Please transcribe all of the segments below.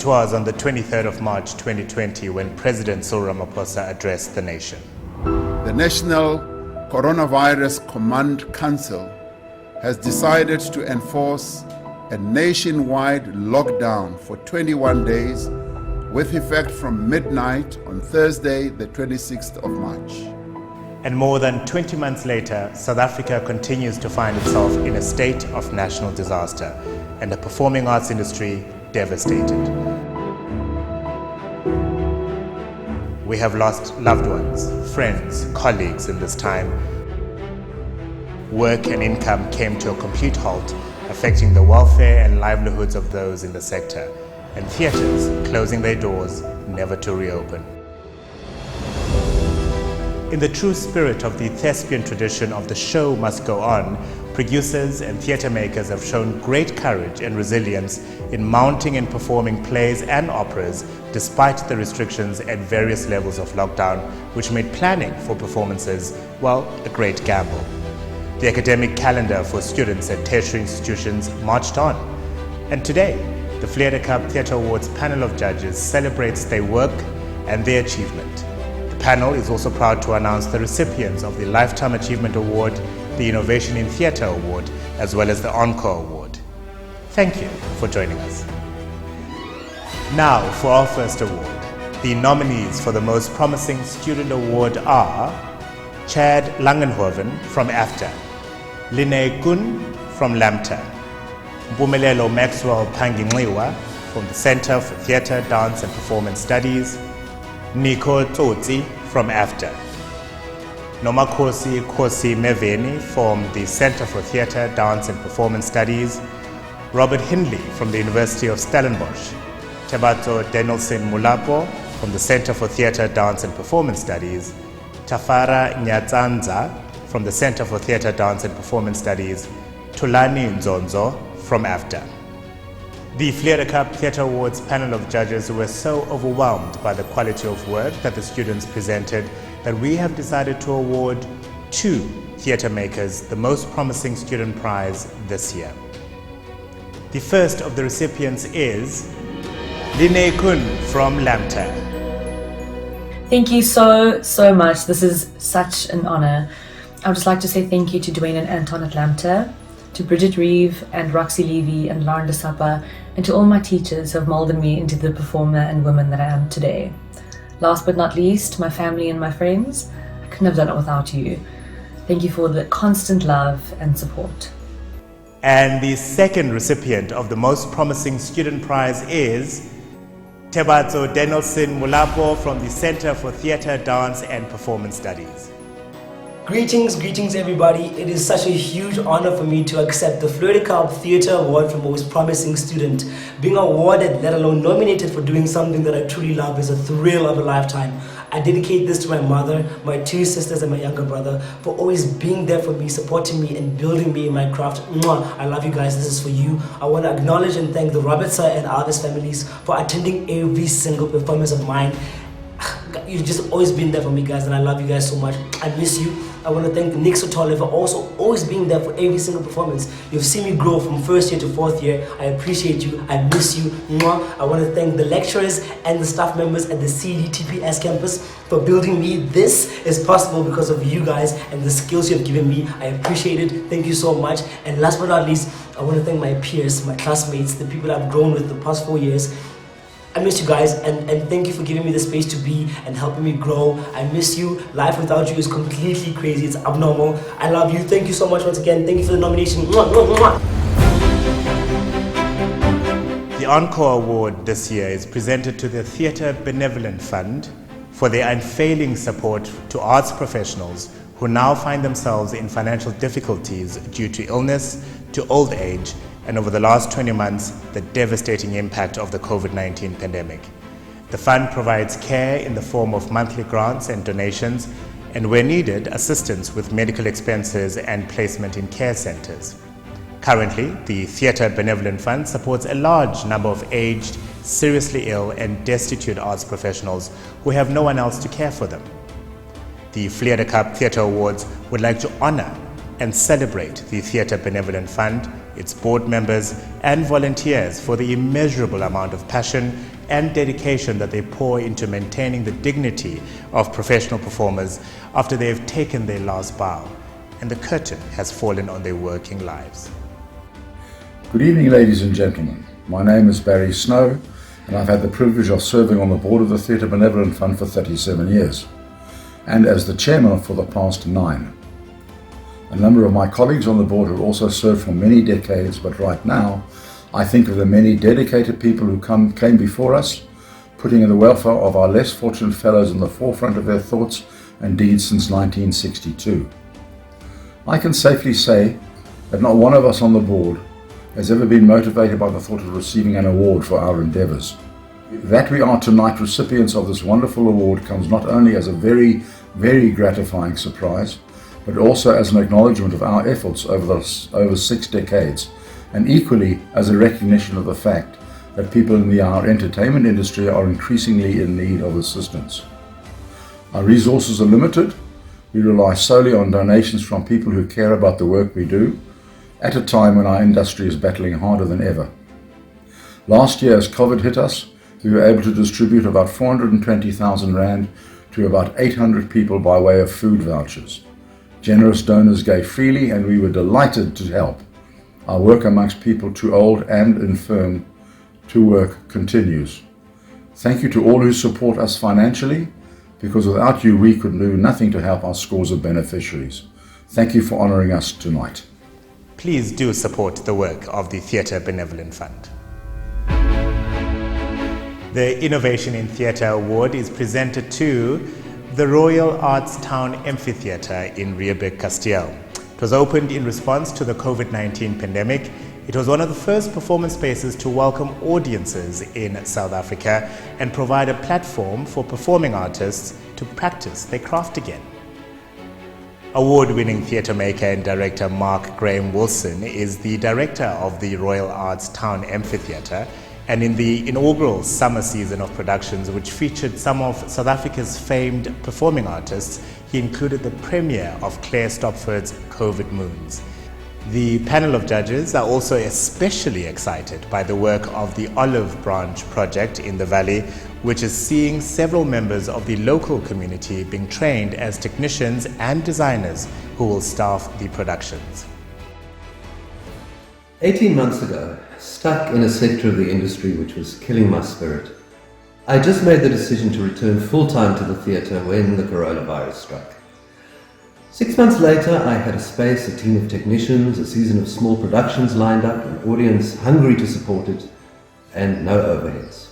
was on the 23rd of March 2020 when President Cyril Ramaphosa addressed the nation. The National Coronavirus Command Council has decided to enforce a nationwide lockdown for 21 days with effect from midnight on Thursday, the 26th of March. And more than 20 months later, South Africa continues to find itself in a state of national disaster and the performing arts industry devastated. We have lost loved ones, friends, colleagues in this time. Work and income came to a complete halt, affecting the welfare and livelihoods of those in the sector, and theatres closing their doors, never to reopen. In the true spirit of the thespian tradition of the show must go on, producers and theatre makers have shown great courage and resilience in mounting and performing plays and operas despite the restrictions at various levels of lockdown, which made planning for performances, well, a great gamble. The academic calendar for students at tertiary institutions marched on. And today, the Fleur du Cap Theatre Awards panel of judges celebrates their work and their achievement. The panel is also proud to announce the recipients of the Lifetime Achievement Award, the Innovation in Theatre Award, as well as the Encore Award. Thank you for joining us. Now for our first award. The nominees for the Most Promising Student Award are Chad Langenhoven from AFTA, Line Kun from LAMTA, Mpumelelo Maxwell Panginxiwa from the Center for Theatre, Dance and Performance Studies, Nico Tsotsi from AFTA, Nomakhosi Khosi Meveni from the Center for Theatre, Dance and Performance Studies, Robert Hindley from the University of Stellenbosch, Tebato Danielson Mulapo from the Center for Theatre, Dance and Performance Studies, Tafara Nyatanza from the Center for Theatre, Dance and Performance Studies, Tulani Nzonzo from AFTA. The Fleur du Cap Theatre Awards panel of judges were so overwhelmed by the quality of work that the students presented that we have decided to award 2 theatre makers the Most Promising Student Prize this year. The first of the recipients is Line Kun from LAMTA. Thank you so much. This is such an honor. I would just like to say thank you to Dwayne and Anton at LAMTA, to Bridget Reeve and Roxy Levy and Lauren DeSappa, and to all my teachers who have molded me into the performer and woman that I am today. Last but not least, my family and my friends. I couldn't have done it without you. Thank you for the constant love and support. And the second recipient of the Most Promising Student Prize is Tebatso Danielson Mulapo from the Center for Theatre, Dance and Performance Studies. Greetings everybody. It is such a huge honor for me to accept the Fleur du Cap Theatre Award for Most Promising Student. Being awarded, let alone nominated for doing something that I truly love, is a thrill of a lifetime. I dedicate this to my mother, my 2 sisters and my younger brother for always being there for me, supporting me and building me in my craft. Mwah! I love you guys. This is for you. I want to acknowledge and thank the Robertson and Arvis families for attending every single performance of mine. You've just always been there for me, guys, and I love you guys so much. I miss you. I want to thank Nick Sotole for also always being there for every single performance. You've seen me grow from 1st year to 4th year. I appreciate you. I miss you. Mwah. I want to thank the lecturers and the staff members at the CDTPS campus for building me. This is possible because of you guys and the skills you have given me. I appreciate it. Thank you so much. And last but not least, I want to thank my peers, my classmates, the people I've grown with the past 4 years. I miss you guys, and thank you for giving me the space to be and helping me grow. I miss you. Life without you is completely crazy. It's abnormal. I love you. Thank you so much once again. Thank you for the nomination. Mwah, mwah, mwah. The Encore Award this year is presented to the Theatre Benevolent Fund for their unfailing support to arts professionals who now find themselves in financial difficulties due to illness, to old age, and over the last 20 months, the devastating impact of the COVID-19 pandemic. The fund provides care in the form of monthly grants and donations, and where needed, assistance with medical expenses and placement in care centres. Currently, the Theatre Benevolent Fund supports a large number of aged, seriously ill and destitute arts professionals who have no one else to care for them. The Fleur du Cap Theatre Awards would like to honour and celebrate the Theatre Benevolent Fund, its board members and volunteers for the immeasurable amount of passion, and dedication that they pour into maintaining the dignity of professional performers after they have taken their last bow and the curtain has fallen on their working lives. Good evening, ladies and gentlemen. My name is Barry Snow, and I've had the privilege of serving on the board of the Theatre Benevolent Fund for 37 years, and as the chairman for the past 9. A number of my colleagues on the board have also served for many decades, but right now I think of the many dedicated people who came before us, putting the welfare of our less fortunate fellows in the forefront of their thoughts and deeds since 1962. I can safely say that not one of us on the board has ever been motivated by the thought of receiving an award for our endeavours. That we are tonight recipients of this wonderful award comes not only as a very, very gratifying surprise, but also as an acknowledgement of our efforts over 6 decades, and equally as a recognition of the fact that people in our entertainment industry are increasingly in need of assistance. Our resources are limited. We rely solely on donations from people who care about the work we do, at a time when our industry is battling harder than ever. Last year, as COVID hit us, we were able to distribute about 420,000 Rand to about 800 people by way of food vouchers. Generous donors gave freely, and we were delighted to help. Our work amongst people too old and infirm to work continues. Thank you to all who support us financially, because without you we could do nothing to help our scores of beneficiaries. Thank you for honouring us tonight. Please do support the work of the Theatre Benevolent Fund. The Innovation in Theatre Award is presented to the Royal Arts Town Amphitheatre in Riebeek, Castile. It was opened in response to the COVID-19 pandemic. It was one of the first performance spaces to welcome audiences in South Africa and provide a platform for performing artists to practice their craft again. Award-winning theatre maker and director Mark Graham Wilson is the director of the Royal Arts Town Amphitheatre, and in the inaugural summer season of productions, which featured some of South Africa's famed performing artists, he included the premiere of Claire Stopford's COVID Moons. The panel of judges are also especially excited by the work of the Olive Branch project in the Valley, which is seeing several members of the local community being trained as technicians and designers who will staff the productions. 18 months ago, stuck in a sector of the industry which was killing my spirit, I just made the decision to return full-time to the theatre when the coronavirus struck. 6 months later, I had a space, a team of technicians, a season of small productions lined up, an audience hungry to support it, and no overheads.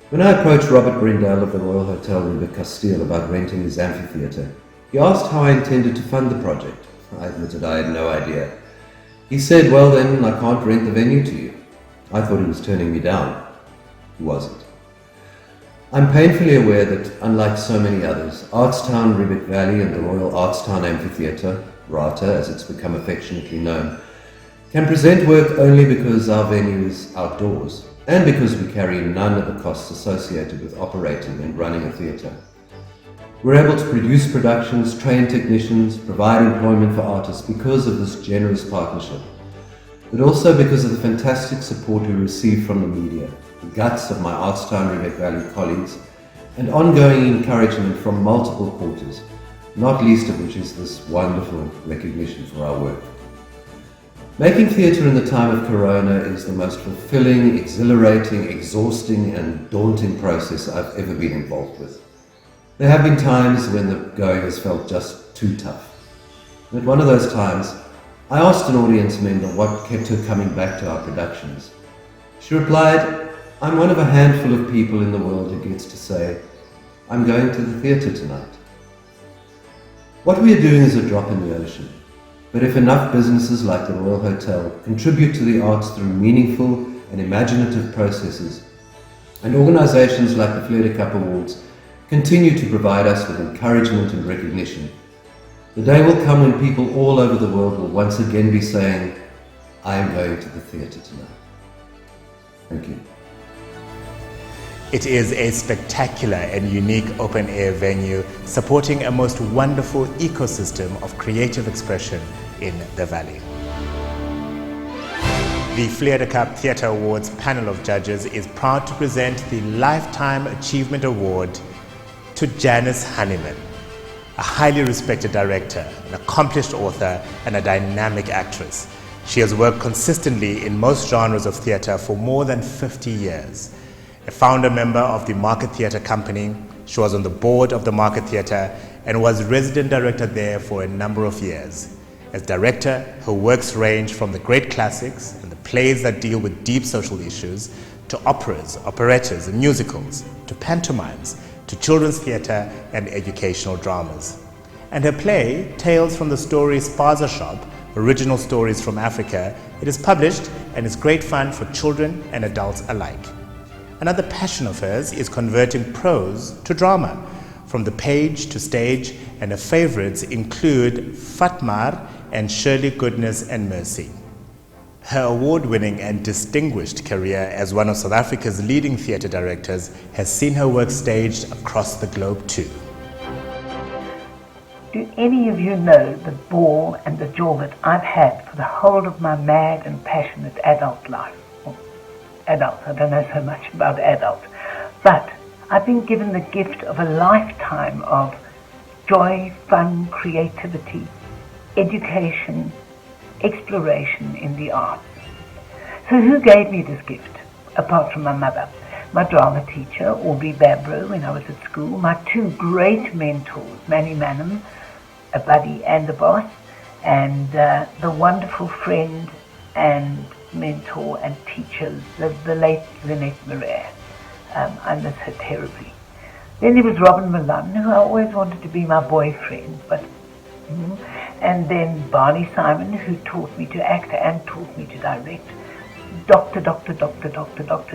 When I approached Robert Brindell of the Royal Hotel Riebeek Castile about renting his amphitheatre, he asked how I intended to fund the project. I admitted I had no idea. He said, "Well then, I can't rent the venue to you." I thought he was turning me down. He wasn't. I'm painfully aware that, unlike so many others, Artstown Riebeek Valley and the Royal Artstown Amphitheatre, RATA as it's become affectionately known, can present work only because our venue is outdoors, and because we carry none of the costs associated with operating and running a theatre. We're able to produce productions, train technicians, provide employment for artists because of this generous partnership, but also because of the fantastic support we receive from the media, the guts of my Artstown Riebeek Valley colleagues, and ongoing encouragement from multiple quarters, not least of which is this wonderful recognition for our work. Making theatre in the time of Corona is the most fulfilling, exhilarating, exhausting and daunting process I've ever been involved with. There have been times when the going has felt just too tough. And at one of those times, I asked an audience member what kept her coming back to our productions. She replied, "I'm one of a handful of people in the world who gets to say, I'm going to the theatre tonight." What we are doing is a drop in the ocean. But if enough businesses like the Royal Hotel contribute to the arts through meaningful and imaginative processes, and organisations like the Fleur du Cap Awards continue to provide us with encouragement and recognition, the day will come when people all over the world will once again be saying, I am going to the theatre tonight. Thank you. It is a spectacular and unique open-air venue supporting a most wonderful ecosystem of creative expression in the Valley. The Fleur du Cap Theatre Awards panel of judges is proud to present the Lifetime Achievement Award to Janice Hanneman, a highly respected director, an accomplished author, and a dynamic actress. She has worked consistently in most genres of theatre for more than 50 years. A founder member of the Market Theatre Company, she was on the board of the Market Theatre and was resident director there for a number of years. As director, her works range from the great classics and the plays that deal with deep social issues, to operas, operettas, and musicals, to pantomimes, to children's theatre and educational dramas. And her play, Tales from the Story Spaza Shop, Original Stories from Africa, it is published and is great fun for children and adults alike. Another passion of hers is converting prose to drama, from the page to stage, and her favorites include Fatmar and Shirley Goodness and Mercy. Her award-winning and distinguished career as one of South Africa's leading theatre directors has seen her work staged across the globe too. Do any of you know the ball and the joy that I've had for the whole of my mad and passionate adult life? Well, adult, I don't know so much about adult, but I've been given the gift of a lifetime of joy, fun, creativity, education, exploration in the arts. So who gave me this gift, apart from my mother? My drama teacher, Aubrey Babro, when I was at school, my two great mentors, Manny Manham, a buddy and a boss, and the wonderful friend and mentor and teacher, the late Lynette Murray. I miss her terribly. Then there was Robin Malone, who I always wanted to be my boyfriend, but and then Barney Simon, who taught me to act and taught me to direct. Dr.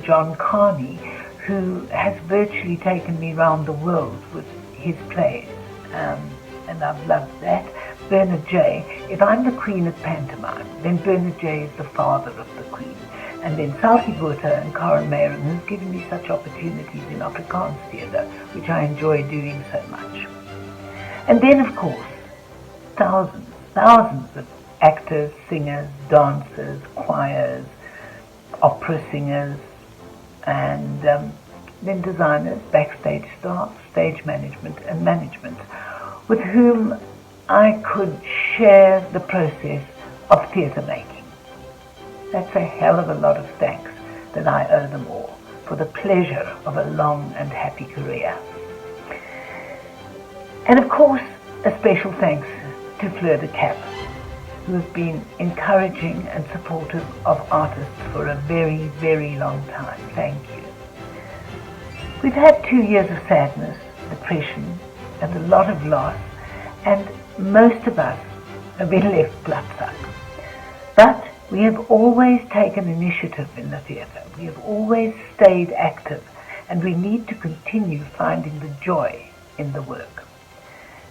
John Carney, who has virtually taken me round the world with his plays, and I've loved that. Bernard J. If I'm the queen of pantomime, then Bernard J. is the father of the queen. And then Southie Botha and Karen Mayron, who's given me such opportunities in Afrikaans theatre, which I enjoy doing so much. And then, of course, thousands of actors, singers, dancers, choirs, opera singers, and then designers, backstage staff, stage management, and management, with whom I could share the process of theatre making. That's a hell of a lot of thanks that I owe them all for the pleasure of a long and happy career. And of course, a special thanks to Fleur du Cap, who has been encouraging and supportive of artists for a very, very long time. Thank you. We've had 2 years of sadness, depression, and a lot of loss, and most of us have been left bloodsucked. But we have always taken initiative in the theatre. We have always stayed active, and we need to continue finding the joy in the work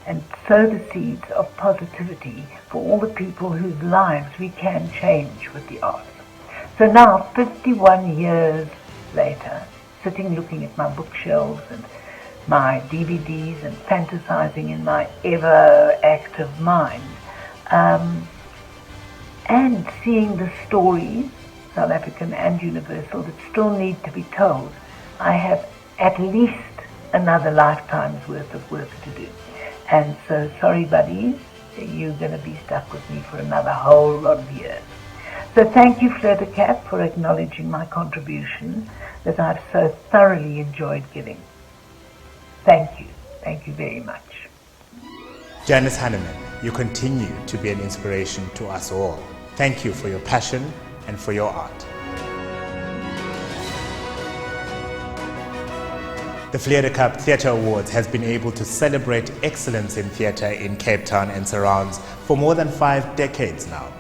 and sow the seeds of positivity for all the people whose lives we can change with the arts. So now, 51 years later, sitting looking at my bookshelves and my DVDs and fantasizing in my ever-active mind, and seeing the stories, South African and universal, that still need to be told, I have at least another lifetime's worth of work to do. And so, sorry buddies, you're going to be stuck with me for another whole lot of years. So thank you, Fleur du Cap, for acknowledging my contribution that I've so thoroughly enjoyed giving. Thank you very much. Janice Hanneman, you continue to be an inspiration to us all. Thank you for your passion and for your art. The Fleur du Cap Theatre Awards has been able to celebrate excellence in theatre in Cape Town and surrounds for more than 5 decades now.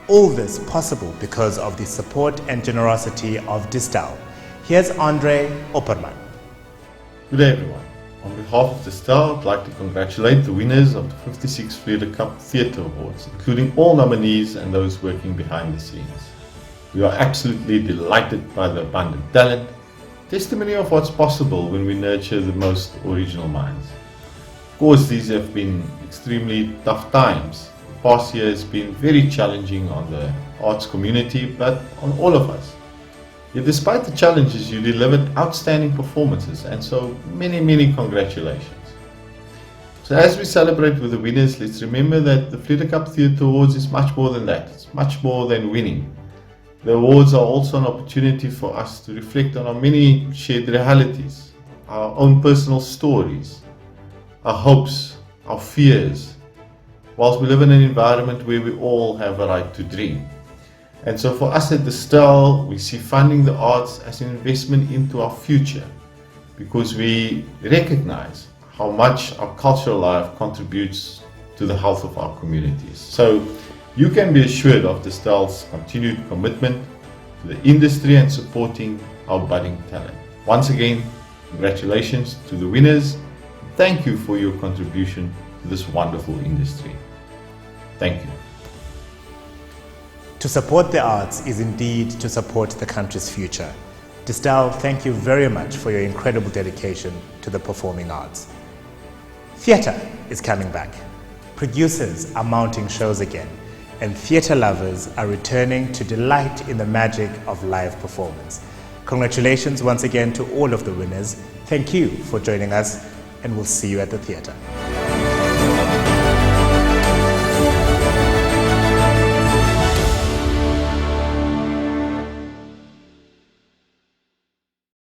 All this possible because of the support and generosity of Distal. Here's Andre Opperman. Good day everyone. On behalf of Distal, I'd like to congratulate the winners of the 56th Fleur du Cap Theatre Awards, including all nominees and those working behind the scenes. We are absolutely delighted by the abundant talent, testimony of what's possible when we nurture the most original minds. Of course, these have been extremely tough times. The past year has been very challenging on the arts community, but on all of us. Yet despite the challenges, you delivered outstanding performances, and so many congratulations. So as we celebrate with the winners, let's remember that the Fleur du Cap Theatre Awards is much more than that. It's much more than winning. The awards are also an opportunity for us to reflect on our many shared realities, our own personal stories, our hopes, our fears, whilst we live in an environment where we all have a right to dream. And so for us at the STEL, we see funding the arts as an investment into our future, because we recognize how much our cultural life contributes to the health of our communities. So you can be assured of the STEL's continued commitment to the industry and supporting our budding talent. Once again, congratulations to the winners. Thank you for your contribution to this wonderful industry. Thank you. To support the arts is indeed to support the country's future. Distal, thank you very much for your incredible dedication to the performing arts. Theatre is coming back. Producers are mounting shows again, and theatre lovers are returning to delight in the magic of live performance. Congratulations once again to all of the winners. Thank you for joining us, and we'll see you at the theatre.